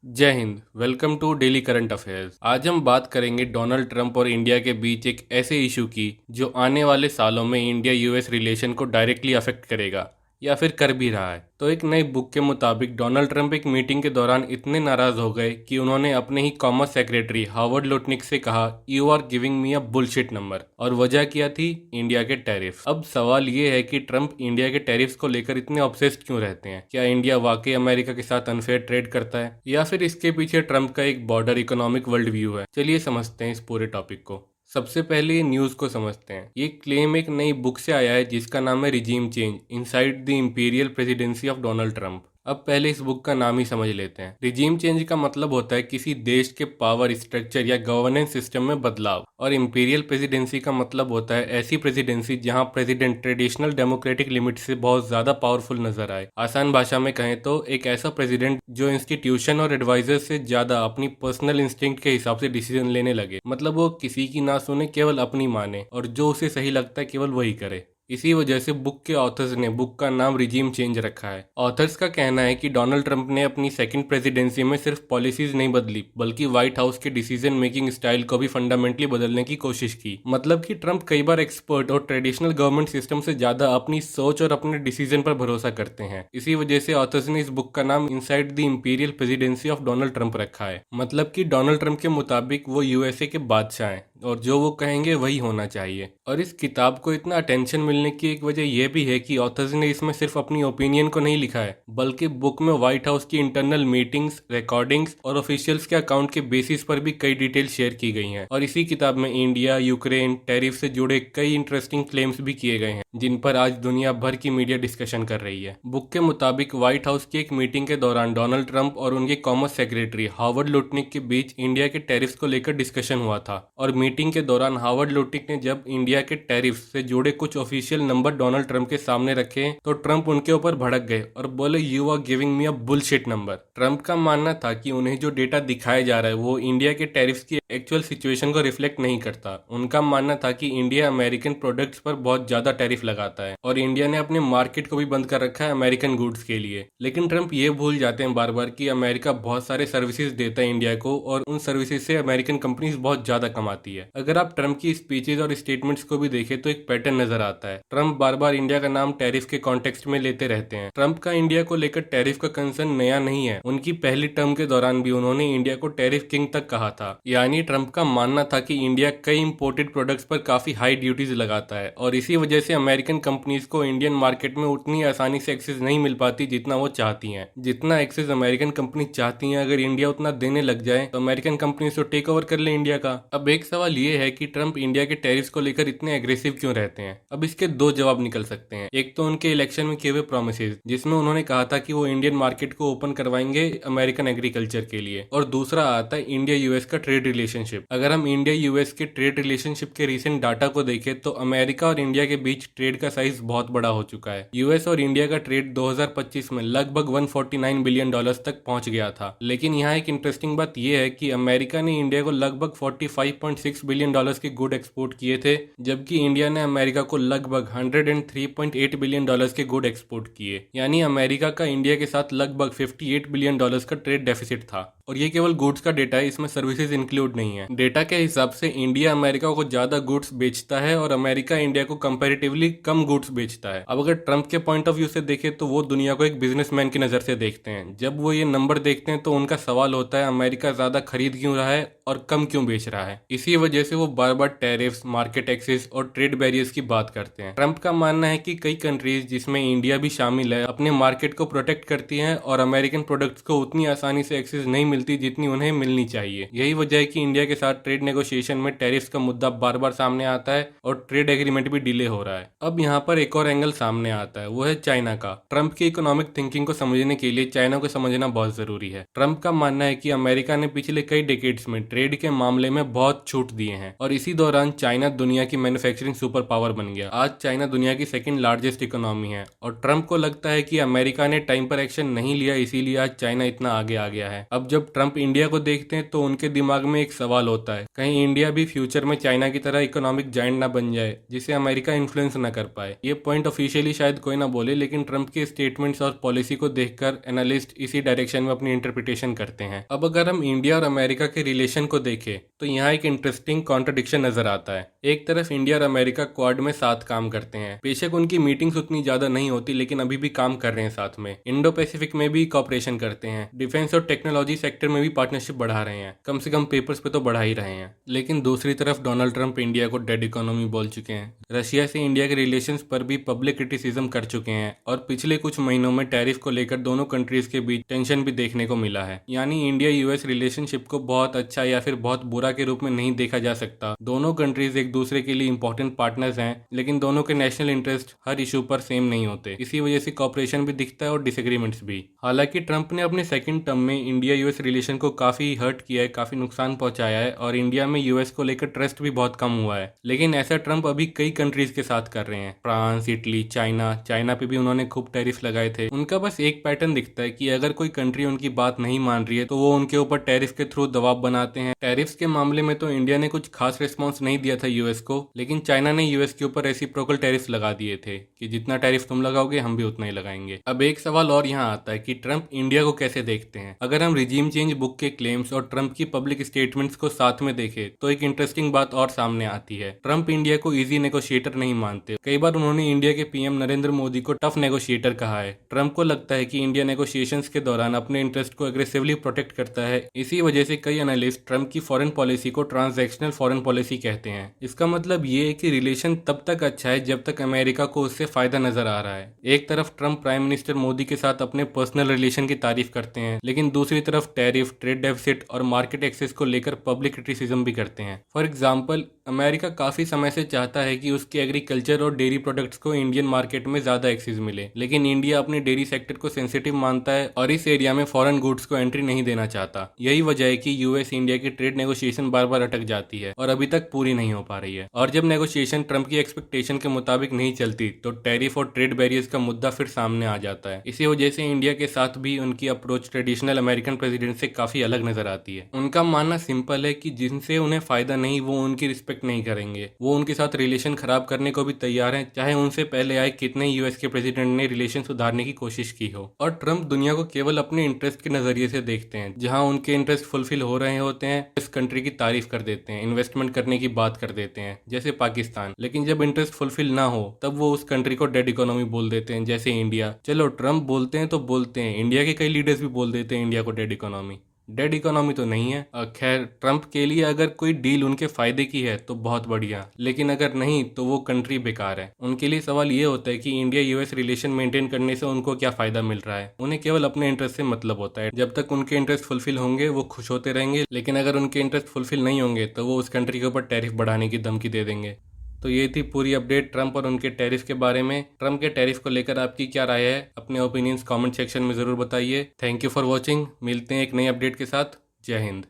जय हिंद। Welcome to daily current affairs. आज हम बात करेंगे डोनाल्ड ट्रंप और इंडिया के बीच एक ऐसे इशू की जो आने वाले सालों में इंडिया यूएस रिलेशन को डायरेक्टली अफेक्ट करेगा या फिर कर भी रहा है। तो एक नई बुक के मुताबिक डोनाल्ड ट्रंप एक मीटिंग के दौरान इतने नाराज हो गए कि उन्होंने अपने ही कॉमर्स सेक्रेटरी हार्वर्ड लुटनिक से कहा, you are giving me a bullshit number. और वजह क्या थी? इंडिया के टैरिफ। अब सवाल ये है कि ट्रंप इंडिया के टैरिफ्स को लेकर इतने ऑब्सेस्ड क्यों रहते हैं? क्या इंडिया वाकई अमेरिका के साथ अनफेयर ट्रेड करता है या फिर इसके पीछे ट्रंप का एक बॉर्डर इकोनॉमिक वर्ल्ड व्यू है? चलिए समझते हैं इस पूरे टॉपिक को। सबसे पहले ये न्यूज़ को समझते हैं। ये क्लेम एक नई बुक से आया है जिसका नाम है regime change inside the imperial presidency of Donald Trump. अब पहले इस बुक का नाम ही समझ लेते हैं। रिजीम चेंज का मतलब होता है किसी देश के पावर स्ट्रक्चर या गवर्नेंस सिस्टम में बदलाव, और इंपीरियल प्रेसिडेंसी का मतलब होता है ऐसी प्रेसिडेंसी जहां प्रेसिडेंट ट्रेडिशनल डेमोक्रेटिक लिमिट से बहुत ज्यादा पावरफुल नजर आए। आसान भाषा में कहें तो एक ऐसा प्रेसिडेंट जो इंस्टीट्यूशन और एडवाइजर से ज्यादा अपनी पर्सनल इंस्टिंक्ट के हिसाब से डिसीजन लेने लगे। मतलब वो किसी की ना सुने, केवल अपनी माने, और जो उसे सही लगता है केवल वही करे। इसी वजह से बुक के ऑथर्स ने बुक का नाम रिजीम चेंज रखा है। ऑथर्स का कहना है कि डोनाल्ड ट्रंप ने अपनी सेकंड प्रेसिडेंसी में सिर्फ पॉलिसीज नहीं बदली बल्कि व्हाइट हाउस के डिसीजन मेकिंग स्टाइल को भी फंडामेंटली बदलने की कोशिश की। मतलब कि ट्रंप कई बार एक्सपर्ट और ट्रेडिशनल गवर्नमेंट सिस्टम से ज्यादा अपनी सोच और अपने डिसीजन पर भरोसा करते हैं। इसी वजह से ऑथर्स ने इस बुक का नाम inside the imperial presidency of Donald Trump रखा है। मतलब कि डोनाल्ड ट्रंप के मुताबिक वो यूएसए के बादशाह हैं और जो वो कहेंगे वही होना चाहिए। और इस किताब को इतना अटेंशन मिलने की एक वजह यह भी है कि ऑथर्स ने इसमें सिर्फ अपनी ओपिनियन को नहीं लिखा है बल्कि बुक में व्हाइट हाउस की इंटरनल मीटिंग्स, रिकॉर्डिंग्स और ऑफिशियल्स के अकाउंट के बेसिस पर भी कई डिटेल शेयर की गई हैं। और इसी किताब में इंडिया, यूक्रेन, टैरिफ से जुड़े कई इंटरेस्टिंग क्लेम्स भी किए गए हैं जिन पर आज दुनिया भर की मीडिया डिस्कशन कर रही है। बुक के मुताबिक व्हाइट हाउस की एक मीटिंग के दौरान डोनाल्ड ट्रंप और उनके कॉमर्स सेक्रेटरी हार्वर्ड लुटनिक के बीच इंडिया के टैरिफ्स को लेकर डिस्कशन हुआ था। और मीटिंग के दौरान हार्वर्ड लुटनिक ने जब इंडिया के टैरिफ से जुड़े कुछ ऑफिशियल नंबर डोनाल्ड ट्रंप के सामने रखे तो ट्रंप उनके ऊपर भड़क गए और बोले, you are giving me a bullshit number. Trump का मानना था कि उन्हें जो डेटा दिखाया जा रहा है वो इंडिया के टैरिफ्स की एक्चुअल सिचुएशन को रिफ्लेक्ट नहीं करता। उनका मानना था कि इंडिया अमेरिकन प्रोडक्ट्स पर बहुत ज्यादा टैरिफ लगाता है और इंडिया ने अपने मार्केट को भी बंद कर रखा है अमेरिकन गुड्स के लिए। लेकिन ट्रंप ये भूल जाते हैं बार बार कि अमेरिका बहुत सारे सर्विसेज देता है इंडिया को और उन सर्विसेज से अमेरिकन कंपनीज बहुत ज्यादा कमाती है। अगर आप ट्रंप की स्पीचेज और स्टेटमेंट्स को भी देखें तो एक पैटर्न नजर आता है। ट्रंप बार बार इंडिया का नाम टैरिफ के कॉन्टेक्स्ट में लेते रहते हैं। ट्रंप का इंडिया को लेकर टैरिफ का कंसर्न नया नहीं है। उनकी पहली टर्म के दौरान भी उन्होंने इंडिया को टैरिफ किंग तक कहा था। यानी ट्रंप का मानना था कि इंडिया कई इंपोर्टेड प्रोडक्ट्स पर काफी हाई ड्यूटीज लगाता है और इसी वजह से अमेरिकन कंपनीज को इंडियन मार्केट में उतनी आसानी से एक्सेस नहीं मिल पाती जितना वो चाहती हैं। जितना एक्सेस अमेरिकन कंपनी चाहती हैं, अगर इंडिया उतना देने लग जाए तो अमेरिकन कंपनीज तो टेक ओवर कर ले इंडिया का। अब एक सवाल ये है कि ट्रंप इंडिया के टैरिफ्स को लेकर इतने एग्रेसिव क्यों रहते हैं? अब इसके दो जवाब निकल सकते हैं। एक तो उनके इलेक्शन में किए हुए प्रोमिसेस जिसमें उन्होंने कहा था कि वो इंडियन मार्केट को ओपन करवाएंगे अमेरिकन एग्रीकल्चर के लिए, और दूसरा आता है इंडिया यूएस का ट्रेड रिलेशनशिप। अगर हम इंडिया यूएस के ट्रेड रिलेशनशिप के रिसेंट डाटा को देखें तो अमेरिका और इंडिया के बीच ट्रेड का साइज बहुत बड़ा हो चुका है। यूएस और इंडिया का ट्रेड 2025 में लगभग 149 बिलियन डॉलर्स तक पहुंच गया था। लेकिन यहाँ एक इंटरेस्टिंग बात यह है कि अमेरिका ने इंडिया को लगभग 45.6 बिलियन डॉलर्स के गुड एक्सपोर्ट किए थे, जबकि इंडिया ने अमेरिका को लगभग 103.8 बिलियन डॉलर्स के गुड एक्सपोर्ट किए। यानी अमेरिका का इंडिया के साथ लगभग 58 बिलियन डॉलर्स का ट्रेड डेफिसिट था। और ये केवल गुड्स का डेटा है, इसमें सर्विसेज इंक्लूड नहीं है। डेटा के हिसाब से इंडिया अमेरिका को ज्यादा गुड्स बेचता है और अमेरिका इंडिया को कंपैरेटिवली कम गुड्स बेचता है। अब अगर ट्रंप के पॉइंट ऑफ व्यू से देखें तो वो दुनिया को एक बिजनेसमैन की नजर से देखते हैं। जब वो ये नंबर देखते हैं तो उनका सवाल होता है अमेरिका ज्यादा खरीद क्यों रहा है और कम क्यों बेच रहा है। इसी वजह से वो बार बार टैरिफ्स, मार्केट एक्सेस और ट्रेड बैरियर्स की बात करते हैं। ट्रंप का मानना है कि कई कंट्रीज जिसमें इंडिया भी शामिल है अपने मार्केट को प्रोटेक्ट करती हैं और अमेरिकन प्रोडक्ट्स को उतनी आसानी से एक्सेस नहीं मिलती जितनी उन्हें मिलनी चाहिए। यही वजह है कि इंडिया के साथ ट्रेड नेगोशिएशन में टैरिफ्स का मुद्दा बार बार सामने आता है और ट्रेड एग्रीमेंट भी डिले हो रहा है। अब यहाँ पर एक और एंगल सामने आता है, वो है चाइना का। ट्रंप की इकोनॉमिक थिंकिंग को समझने के लिए चाइना को समझना बहुत जरूरी है। ट्रंप का मानना है कि अमेरिका ने पिछले कई डिकेड्स में ट्रेड के मामले में बहुत छूट दिए हैं और इसी दौरान चाइना दुनिया की मैन्युफैक्चरिंग सुपर पावर बन गया। आज चाइना दुनिया की सेकंड लार्जेस्ट इकोनॉमी है और ट्रंप को लगता है कि अमेरिका ने टाइम पर एक्शन नहीं लिया, इसीलिए आज चाइना इतना आगे आ गया है। अब जब ट्रंप इंडिया को देखते हैं तो उनके दिमाग में एक सवाल होता है, कहीं इंडिया भी फ्यूचर में चाइना की तरह इकोनॉमिक जायंट ना बन जाए जिसे अमेरिका इन्फ्लुएंस ना कर पाए। ये पॉइंट ऑफिशियली शायद कोई ना बोले, लेकिन ट्रंप के स्टेटमेंट्स और पॉलिसी को देखकर एनालिस्ट इसी डायरेक्शन में अपनी इंटरप्रिटेशन करते हैं। अब अगर हम इंडिया और अमेरिका के रिलेशन को देखें तो यहाँ एक इंटरेस्टिंग कॉन्ट्रडिक्शन नजर आता है। एक तरफ इंडिया और अमेरिका क्वाड में साथ काम करते हैं, बेशक उनकी मीटिंग्स उतनी ज्यादा नहीं होती लेकिन अभी भी काम कर रहे हैं साथ में। इंडो पैसिफिक में भी कॉपरेशन करते हैं, डिफेंस और टेक्नोलॉजी सेक्टर में भी पार्टनरशिप बढ़ा रहे हैं, कम से कम पेपर्स पे तो बढ़ा ही रहे हैं। लेकिन दूसरी तरफ डोनाल्ड ट्रंप इंडिया को डेड इकोनॉमी बोल चुके हैं, रशिया से इंडिया के रिलेशंस पर भी पब्लिक क्रिटिसिज्म कर चुके हैं और पिछले कुछ महीनों में टैरिफ को लेकर दोनों कंट्रीज के बीच टेंशन भी देखने को मिला है। यानी इंडिया यूएस रिलेशनशिप को बहुत अच्छा या फिर बहुत बुरा के रूप में नहीं देखा जा सकता। दोनों कंट्रीज एक दूसरे के लिए इंपॉर्टेंट पार्टनर्स हैं, लेकिन दोनों के नेशनल इंटरेस्ट हर इशू पर सेम नहीं होते। इसी वजह से कॉपरेशन भी दिखता है और डिसएग्रीमेंट्स भी। हालांकि ट्रंप ने अपने सेकंड टर्म में इंडिया यूएस रिलेशन को काफी हर्ट किया है, काफी नुकसान पहुंचाया है और इंडिया में यूएस को लेकर ट्रस्ट भी बहुत कम हुआ है। लेकिन ऐसा ट्रंप अभी कई कंट्रीज के साथ कर रहे हैं, फ्रांस, इटली, चाइना पे भी उन्होंने खूब टैरिफ लगाए थे। उनका बस एक पैटर्न दिखता है कि अगर कोई कंट्री उनकी बात नहीं मान रही है तो वो उनके ऊपर टैरिफ के थ्रू दबाव बनाते हैं। टैरिफ्स के मामले में तो इंडिया ने कुछ खास रिस्पॉन्स नहीं दिया था यूएस को, लेकिन चाइना ने यूएस के ऊपर रेसिप्रोकल टैरिफ लगा दिए थे कि जितना टैरिफ तुम लगाओगे हम भी उतना ही लगाएंगे। अब एक सवाल और यहाँ आता है कि ट्रंप इंडिया को कैसे देखते हैं। अगर हम रिजीम चेंज बुक के क्लेम्स और ट्रंप की पब्लिक स्टेटमेंट्स को साथ में देखें तो एक इंटरेस्टिंग बात और सामने आती है। ट्रंप इंडिया को इजी नेगोशिएटर नहीं मानते। कई बार उन्होंने इंडिया के पीएम नरेंद्र मोदी को टफ नेगोशिएटर कहा है। ट्रंप को लगता है कि इंडिया नेगोशिएशंस के दौरान अपने इंटरेस्ट को एग्रेसिवली प्रोटेक्ट करता है। इसी वजह से कई एनालिस्ट ट्रंप की फॉरेन पॉलिसी को ट्रांजैक्शनल फॉरेन पॉलिसी कहते हैं। इसका मतलब ये है कि रिलेशन तब तक अच्छा है जब तक अमेरिका को उससे फायदा नजर आ रहा है। एक तरफ ट्रंप प्राइम मिनिस्टर मोदी के साथ अपने पर्सनल रिलेशन की तारीफ करते हैं, लेकिन दूसरी तरफ टैरिफ, ट्रेड डेफिसिट और मार्केट एक्सेस को लेकर पब्लिक क्रिटिसिज्म भी करते हैं। फॉर एग्जाम्पल, अमेरिका काफी समय से चाहता है कि उसके एग्रीकल्चर और डेयरी प्रोडक्ट्स को इंडियन मार्केट में ज्यादा एक्सेस मिले, लेकिन इंडिया अपने डेयरी सेक्टर को सेंसिटिव मानता है और इस एरिया में फॉरेन गुड्स को एंट्री नहीं देना चाहता। यही वजह है कि यूएस इंडिया की ट्रेड नेगोशिएशन बार बार अटक जाती है और अभी तक पूरी नहीं हो पा रही है। और जब नेगोशिएशन ट्रंप की एक्सपेक्टेशन के मुताबिक नहीं चलती तो टैरिफ और ट्रेड बैरियर्स का मुद्दा फिर सामने आ जाता है। इसी वजह से इंडिया के साथ भी उनकी अप्रोच ट्रेडिशनल अमेरिकन प्रेसिडेंट से काफी अलग नजर आती है। उनका मानना सिंपल है कि जिनसे उन्हें फायदा नहीं वो उनकी रिस्पेक्ट नहीं करेंगे। वो उनके साथ रिलेशन खराब करने को भी तैयार हैं, चाहे उनसे पहले आए कितने यूएस के प्रेसिडेंट ने रिलेशन सुधारने की कोशिश की हो। और ट्रंप दुनिया को केवल अपने इंटरेस्ट के नजरिए से देखते हैं। जहां उनके इंटरेस्ट फुलफिल हो रहे होते हैं इस कंट्री की तारीफ कर देते हैं, इन्वेस्टमेंट करने की बात कर देते हैं, जैसे पाकिस्तान। लेकिन जब इंटरेस्ट फुलफिल ना हो तब वो उस कंट्री को डेड इकोनॉमी बोल देते हैं, जैसे इंडिया। चलो ट्रंप बोलते हैं तो बोलते हैं, इंडिया के कई लीडर्स भी बोल देते हैं इंडिया को डेड इकोनॉमी। डेड इकोनॉमी तो नहीं है। खैर, ट्रंप के लिए अगर कोई डील उनके फायदे की है तो बहुत बढ़िया, लेकिन अगर नहीं तो वो कंट्री बेकार है। उनके लिए सवाल ये होता है कि इंडिया यूएस रिलेशन मेंटेन करने से उनको क्या फायदा मिल रहा है। उन्हें केवल अपने इंटरेस्ट से मतलब होता है। जब तक उनके इंटरेस्ट फुलफिल होंगे वो खुश होते रहेंगे, लेकिन अगर उनके इंटरेस्ट फुलफिल नहीं होंगे तो वो उस कंट्री के ऊपर टैरिफ बढ़ाने की धमकी दे देंगे। तो ये थी पूरी अपडेट ट्रंप और उनके टैरिफ के बारे में। ट्रंप के टैरिफ को लेकर आपकी क्या राय है? अपने ओपिनियंस कमेंट सेक्शन में ज़रूर बताइए। Thank you for watching. मिलते हैं एक नई अपडेट के साथ। जय हिंद।